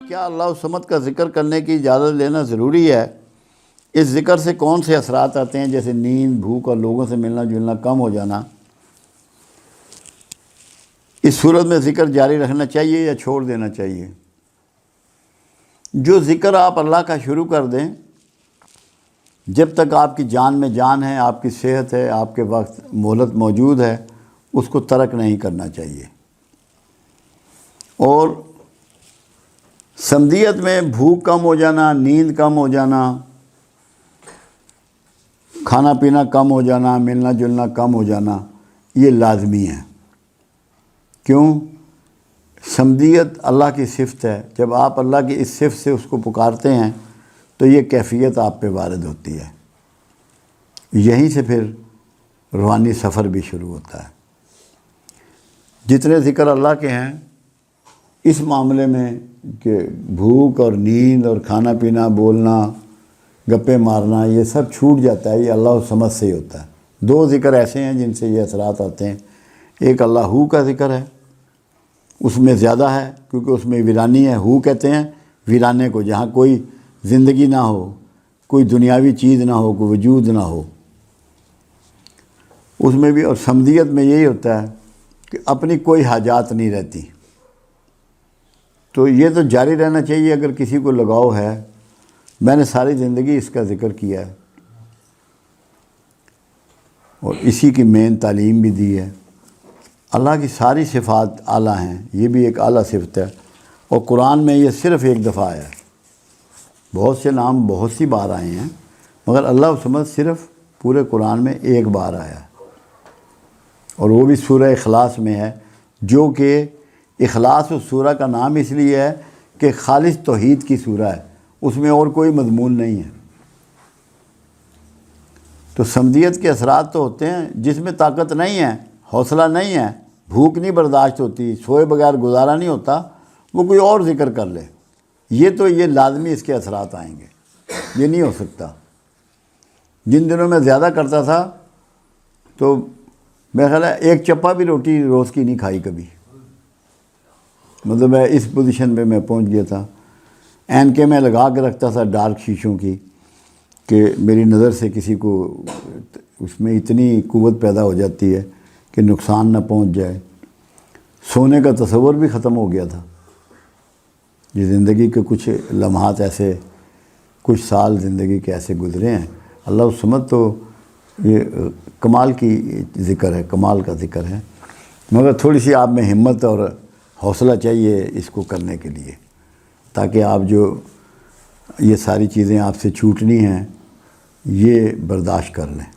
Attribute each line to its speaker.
Speaker 1: کیا اللہ الصمد کا ذکر کرنے کی اجازت لینا ضروری ہے؟ اس ذکر سے کون سے اثرات آتے ہیں، جیسے نیند، بھوک اور لوگوں سے ملنا جلنا کم ہو جانا؟ اس صورت میں ذکر جاری رکھنا چاہیے یا چھوڑ دینا چاہیے؟ جو ذکر آپ اللہ کا شروع کر دیں، جب تک آپ کی جان میں جان ہے، آپ کی صحت ہے، آپ کے وقت مہلت موجود ہے، اس کو ترک نہیں کرنا چاہیے۔ اور سمدیت میں بھوک کم ہو جانا، نیند کم ہو جانا، کھانا پینا کم ہو جانا، ملنا جلنا کم ہو جانا، یہ لازمی ہے۔ کیوں؟ سمدیت اللہ کی صفت ہے۔ جب آپ اللہ کی اس صفت سے اس کو پکارتے ہیں تو یہ کیفیت آپ پہ وارد ہوتی ہے۔ یہیں سے پھر روحانی سفر بھی شروع ہوتا ہے۔ جتنے ذکر اللہ کے ہیں، اس معاملے میں کہ بھوک اور نیند اور کھانا پینا، بولنا، گپے مارنا، یہ سب چھوٹ جاتا ہے۔ یہ اللہ الصمد سے ہی ہوتا ہے۔ دو ذکر ایسے ہیں جن سے یہ اثرات آتے ہیں۔ ایک اللہ ہو کا ذکر ہے، اس میں زیادہ ہے کیونکہ اس میں ویرانی ہے۔ ہو کہتے ہیں ویرانے کو، جہاں کوئی زندگی نہ ہو، کوئی دنیاوی چیز نہ ہو، کوئی وجود نہ ہو، اس میں بھی۔ اور سمدیت میں یہی ہوتا ہے کہ اپنی کوئی حاجات نہیں رہتی۔ تو یہ تو جاری رہنا چاہیے اگر کسی کو لگاؤ ہے۔ میں نے ساری زندگی اس کا ذکر کیا ہے اور اسی کی مین تعلیم بھی دی ہے۔ اللہ کی ساری صفات اعلیٰ ہیں، یہ بھی ایک اعلیٰ صفت ہے، اور قرآن میں یہ صرف ایک دفعہ آیا ہے۔ بہت سے نام بہت سی بار آئے ہیں، مگر اللہ الصمد صرف پورے قرآن میں ایک بار آیا ہے، اور وہ بھی سورہ اخلاص میں ہے، جو کہ اخلاص اس سورہ کا نام اس لیے ہے کہ خالص توحید کی سورہ ہے، اس میں اور کوئی مضمون نہیں ہے۔ تو سمدیت کے اثرات تو ہوتے ہیں جس میں طاقت نہیں ہے، حوصلہ نہیں ہے، بھوک نہیں برداشت ہوتی، سوئے بغیر گزارا نہیں ہوتا، وہ کوئی اور ذکر کر لے، یہ لازمی اس کے اثرات آئیں گے، یہ نہیں ہو سکتا۔ جن دنوں میں زیادہ کرتا تھا تو میرا خیال ہے ایک چپا بھی روٹی روز کی نہیں کھائی کبھی، مطلب میں اس پوزیشن پہ میں پہنچ گیا تھا۔ اینکیں میں لگا کے رکھتا تھا ڈارک شیشوں کی کہ میری نظر سے کسی کو اس میں اتنی قوت پیدا ہو جاتی ہے کہ نقصان نہ پہنچ جائے۔ سونے کا تصور بھی ختم ہو گیا تھا۔ یہ زندگی کے کچھ لمحات ایسے، کچھ سال زندگی کے ایسے گزرے ہیں۔ اللہ الصمد تو یہ کمال کی ذکر ہے، کمال کا ذکر ہے، مگر تھوڑی سی آپ میں ہمت اور حوصلہ چاہیے اس کو کرنے کے لیے، تاکہ آپ جو یہ ساری چیزیں آپ سے چھوٹنی ہیں یہ برداشت کر لیں۔